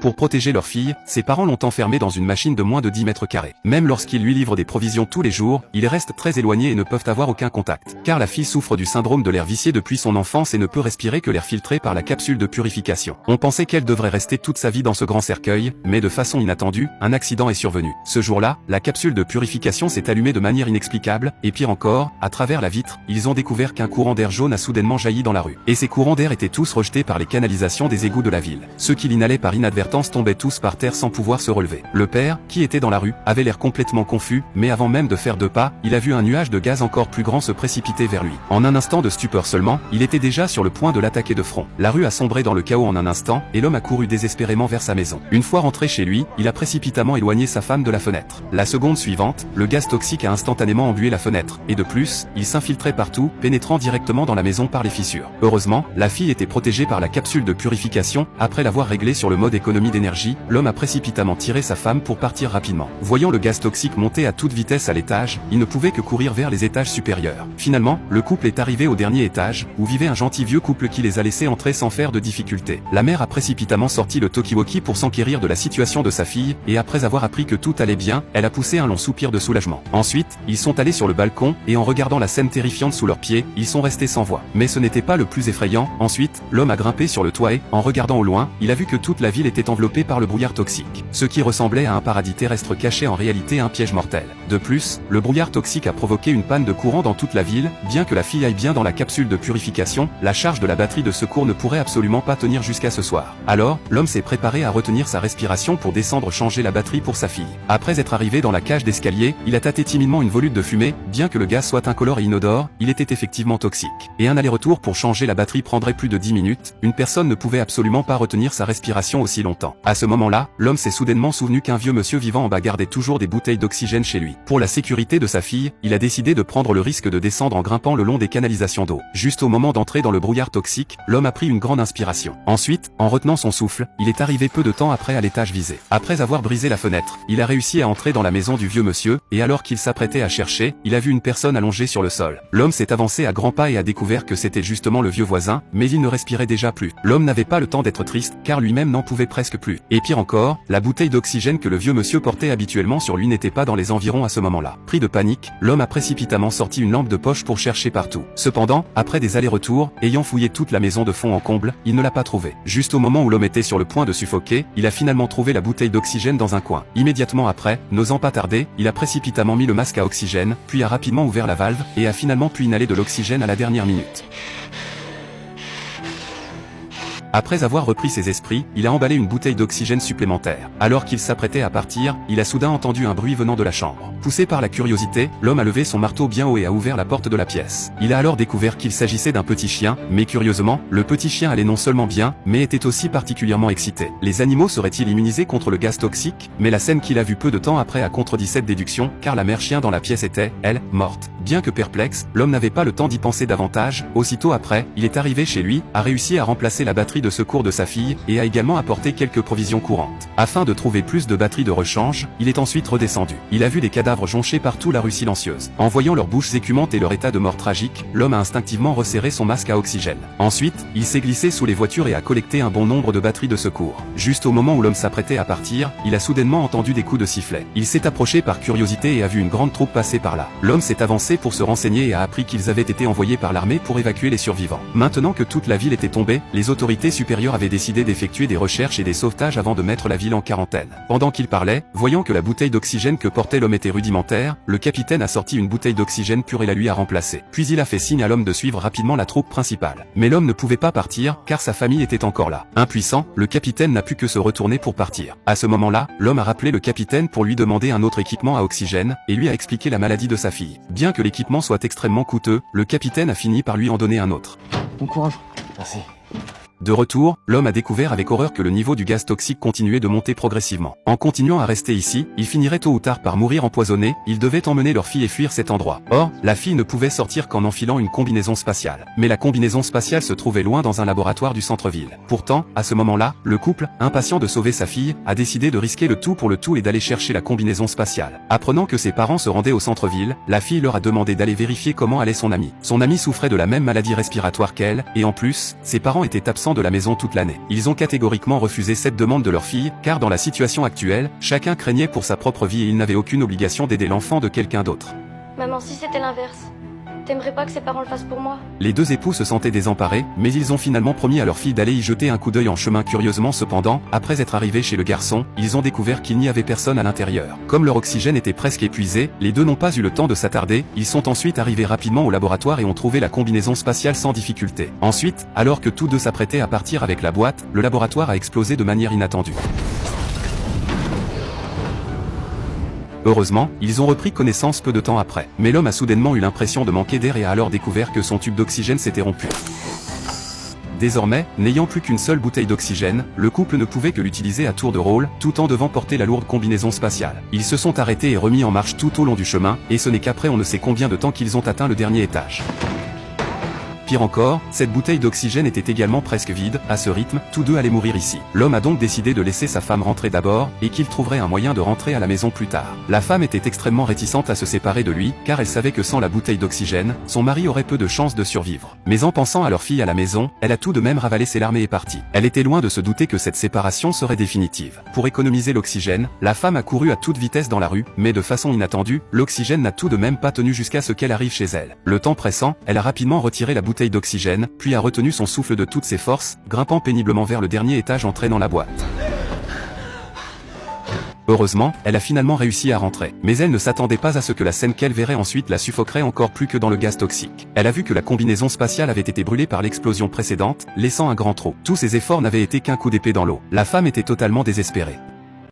Pour protéger leur fille, ses parents l'ont enfermée dans une machine de moins de 10 mètres carrés. Même lorsqu'ils lui livrent des provisions tous les jours, ils restent très éloignés et ne peuvent avoir aucun contact. Car la fille souffre du syndrome de l'air vicié depuis son enfance et ne peut respirer que l'air filtré par la capsule de purification. On pensait qu'elle devrait rester toute sa vie dans ce grand cercueil, mais de façon inattendue, un accident est survenu. Ce jour-là, la capsule de purification s'est allumée de manière inexplicable, et pire encore, à travers la vitre, ils ont découvert qu'un courant d'air jaune a soudainement jailli dans la rue. Et ces courants d'air étaient tous rejetés par les canalisations des égouts de la ville. Ceux qui l'inhalaient par inadvertance tombaient tous par terre sans pouvoir se relever. Le père, qui était dans la rue, avait l'air complètement confus, mais avant même de faire 2 pas, il a vu un nuage de gaz encore plus grand se précipiter vers lui. En un instant de stupeur seulement, il était déjà sur le point de l'attaquer de front. La rue a sombré dans le chaos en un instant, et l'homme a couru désespérément vers sa maison. Une fois rentré chez lui, il a précipitamment éloigné sa femme de la fenêtre. La seconde suivante, le gaz toxique a instantanément embué la fenêtre, et de plus, il s'infiltrait partout, pénétrant directement dans la maison par les fissures. Heureusement, la fille était protégée par la capsule de purification. Après l'avoir réglée sur le mode économie d'énergie, l'homme a précipitamment tiré sa femme pour partir rapidement. Voyant le gaz toxique monter à toute vitesse à l'étage, il ne pouvait que courir vers les étages supérieurs. Finalement, le couple est arrivé au dernier étage, où vivait un gentil vieux couple qui les a laissés entrer sans faire de difficultés. La mère a précipitamment sorti le talkie-walkie pour s'enquérir de la situation de sa fille, et après avoir appris que tout allait bien, elle a poussé un long soupir de soulagement. Ensuite, ils sont allés sur le balcon, et en regardant la scène terrifiante sous leurs pieds, ils sont restés sans voix. Mais ce n'était pas le plus effrayant. Ensuite, l'homme a grimpé sur le toit et, en regardant au loin, il a vu que toute la ville était enveloppée par le brouillard toxique. Ce qui ressemblait à un paradis terrestre cachait en réalité un piège mortel. De plus, le brouillard toxique a provoqué une panne de courant dans toute la ville. Bien que la fille aille bien dans la capsule de purification, la charge de la batterie de secours ne pourrait absolument pas tenir jusqu'à ce soir. Alors, l'homme s'est préparé à retenir sa respiration pour descendre changer la batterie pour sa fille. Après être arrivé dans la cage d'escalier, il a tâté timidement une volute de fumée. Bien que le gaz soit incolore et inodore, il était effectivement toxique. Et un aller-retour pour changer la batterie prendrait plus de 10 minutes. Une personne ne pouvait absolument pas retenir sa respiration aussi longtemps. À ce moment-là, l'homme s'est soudainement souvenu qu'un vieux monsieur vivant en bas gardait toujours des bouteilles d'oxygène chez lui. Pour la sécurité de sa fille, il a décidé de prendre le risque de descendre en grimpant le long des canalisations d'eau. Juste au moment d'entrer dans le brouillard toxique, l'homme a pris une grande inspiration. Ensuite, en retenant son souffle, il est arrivé peu de temps après à l'étage visé. Après avoir brisé la fenêtre, il a réussi à entrer dans la maison du vieux monsieur, et alors qu'il s'apprêtait à chercher, il a vu une personne allongée sur le sol. L'homme s'est avancé à grands pas et a découvert que c'était justement le vieux voisin, mais il ne respirait déjà plus. L'homme n'avait pas le temps d'être triste, car lui-même n'en pouvait presque plus. Et pire encore, la bouteille d'oxygène que le vieux monsieur portait habituellement sur lui n'était pas dans les environs à ce moment-là. Pris de panique, l'homme a précipitamment sorti une lampe de poche pour chercher partout. Cependant, après des allers-retours, ayant fouillé toute la maison de fond en comble, il ne l'a pas trouvée. Juste au moment où l'homme était sur le point de suffoquer, il a finalement trouvé la bouteille d'oxygène dans un coin. Immédiatement après, n'osant pas tarder, il a précipitamment mis le masque à oxygène, puis a rapidement ouvert la valve, et a finalement pu inhaler de l'oxygène à la dernière minute. Après avoir repris ses esprits, il a emballé une bouteille d'oxygène supplémentaire. Alors qu'il s'apprêtait à partir, il a soudain entendu un bruit venant de la chambre. Poussé par la curiosité, l'homme a levé son marteau bien haut et a ouvert la porte de la pièce. Il a alors découvert qu'il s'agissait d'un petit chien, mais curieusement, le petit chien allait non seulement bien, mais était aussi particulièrement excité. Les animaux seraient-ils immunisés contre le gaz toxique? Mais la scène qu'il a vue peu de temps après a contredit cette déduction, car la mère chien dans la pièce était, elle, morte. Bien que perplexe, l'homme n'avait pas le temps d'y penser davantage. Aussitôt après, il est arrivé chez lui, a réussi à remplacer la batterie de secours de sa fille, et a également apporté quelques provisions courantes. Afin de trouver plus de batteries de rechange, il est ensuite redescendu. Il a vu des cadavres joncher partout la rue silencieuse. En voyant leurs bouches écumantes et leur état de mort tragique, l'homme a instinctivement resserré son masque à oxygène. Ensuite, il s'est glissé sous les voitures et a collecté un bon nombre de batteries de secours. Juste au moment où l'homme s'apprêtait à partir, il a soudainement entendu des coups de sifflet. Il s'est approché par curiosité et a vu une grande troupe passer par là. L'homme s'est avancé pour se renseigner et a appris qu'ils avaient été envoyés par l'armée pour évacuer les survivants. Maintenant que toute la ville était tombée, les autorités supérieures avaient décidé d'effectuer des recherches et des sauvetages avant de mettre la ville en quarantaine. Pendant qu'il parlait, voyant que la bouteille d'oxygène que portait l'homme était rudimentaire, le capitaine a sorti une bouteille d'oxygène pure et la lui a remplacée. Puis il a fait signe à l'homme de suivre rapidement la troupe principale. Mais l'homme ne pouvait pas partir, car sa famille était encore là. Impuissant, le capitaine n'a pu que se retourner pour partir. À ce moment-là, l'homme a rappelé le capitaine pour lui demander un autre équipement à oxygène, et lui a expliqué la maladie de sa fille. Bien que l'équipement soit extrêmement coûteux, le capitaine a fini par lui en donner un autre. Bon courage. Merci. De retour, l'homme a découvert avec horreur que le niveau du gaz toxique continuait de monter progressivement. En continuant à rester ici, il finirait tôt ou tard par mourir empoisonné. Il devait emmener leur fille et fuir cet endroit. Or, la fille ne pouvait sortir qu'en enfilant une combinaison spatiale. Mais la combinaison spatiale se trouvait loin dans un laboratoire du centre-ville. Pourtant, à ce moment-là, le couple, impatient de sauver sa fille, a décidé de risquer le tout pour le tout et d'aller chercher la combinaison spatiale. Apprenant que ses parents se rendaient au centre-ville, la fille leur a demandé d'aller vérifier comment allait son ami. Son ami souffrait de la même maladie respiratoire qu'elle, et en plus, ses parents étaient absents s'absent de la maison toute l'année. Ils ont catégoriquement refusé cette demande de leur fille, car dans la situation actuelle, chacun craignait pour sa propre vie et ils n'avaient aucune obligation d'aider l'enfant de quelqu'un d'autre. Maman, si c'était l'inverse, t'aimerais pas que ses parents le fassent pour moi? Les deux époux se sentaient désemparés, mais ils ont finalement promis à leur fille d'aller y jeter un coup d'œil en chemin. Curieusement cependant, après être arrivés chez le garçon, ils ont découvert qu'il n'y avait personne à l'intérieur. Comme leur oxygène était presque épuisé, les deux n'ont pas eu le temps de s'attarder, ils sont ensuite arrivés rapidement au laboratoire et ont trouvé la combinaison spatiale sans difficulté. Ensuite, alors que tous deux s'apprêtaient à partir avec la boîte, le laboratoire a explosé de manière inattendue. Heureusement, ils ont repris connaissance peu de temps après. Mais l'homme a soudainement eu l'impression de manquer d'air et a alors découvert que son tube d'oxygène s'était rompu. Désormais, n'ayant plus qu'une seule bouteille d'oxygène, le couple ne pouvait que l'utiliser à tour de rôle, tout en devant porter la lourde combinaison spatiale. Ils se sont arrêtés et remis en marche tout au long du chemin, et ce n'est qu'après on ne sait combien de temps qu'ils ont atteint le dernier étage. Pire encore, cette bouteille d'oxygène était également presque vide, à ce rythme, tous deux allaient mourir ici. L'homme a donc décidé de laisser sa femme rentrer d'abord, et qu'il trouverait un moyen de rentrer à la maison plus tard. La femme était extrêmement réticente à se séparer de lui, car elle savait que sans la bouteille d'oxygène, son mari aurait peu de chances de survivre. Mais en pensant à leur fille à la maison, elle a tout de même ravalé ses larmes et est partie. Elle était loin de se douter que cette séparation serait définitive. Pour économiser l'oxygène, la femme a couru à toute vitesse dans la rue, mais de façon inattendue, l'oxygène n'a tout de même pas tenu jusqu'à ce qu'elle arrive chez elle. Le temps pressant, elle a rapidement retiré la bouteille d'oxygène, puis a retenu son souffle de toutes ses forces, grimpant péniblement vers le dernier étage en traînant la boîte. Heureusement, elle a finalement réussi à rentrer. Mais elle ne s'attendait pas à ce que la scène qu'elle verrait ensuite la suffoquerait encore plus que dans le gaz toxique. Elle a vu que la combinaison spatiale avait été brûlée par l'explosion précédente, laissant un grand trou. Tous ses efforts n'avaient été qu'un coup d'épée dans l'eau. La femme était totalement désespérée.